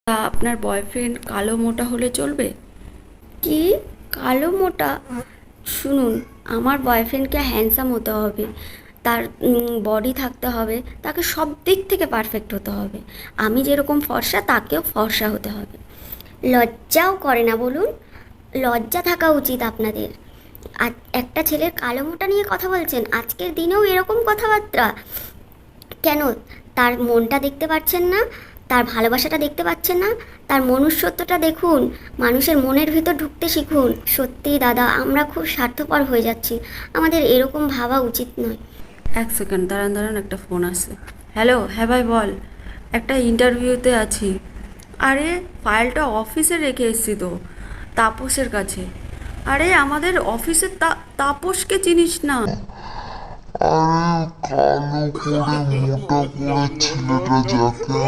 আপনার বয়ফ্রেন্ড কালো মোটা হলে চলবে? কি? কালো মোটা? শুনুন, আমার বয়ফ্রেন্ডকে হ্যান্ডসাম হতে হবে, তার বডি থাকতে হবে, তাকে সব দিক থেকে পারফেক্ট হতে হবে। আমি যেরকম ফর্সা তাকেও ফর্সা হতে হবে। লজ্জাও করে না বলুন? লজ্জা থাকা উচিত আপনাদের। আর একটা ছেলের কালো মোটা নিয়ে কথা বলছেন, আজকের দিনেও এরকম কথাবার্তা? কেন? তার মনটা দেখতে পাচ্ছেন না? তার ভালোবাসাটা দেখতে পাচ্ছেন না? তার মনুষ্যত্বটা দেখুন। মানুষের মনের ভিতর ঢুকতে শিখুন। সত্যি দাদা, আমরা খুব স্বার্থপর হয়ে যাচ্ছি। আমাদের এরকম ভাবা উচিত নয়। এক সেকেন্ড, দাঁড়ান দাঁড়ান, একটা ফোন আসছে। হ্যালো, হ্যাঁ ভাই বল। একটা ইন্টারভিউতে আছি। আরে ফাইলটা অফিসে রেখে এসেছি তো, তাপসের কাছে। আরে আমাদের অফিসের তাপসকে চিনিস না? আরে কালো করে মোটা করে ছেলেটা যাকে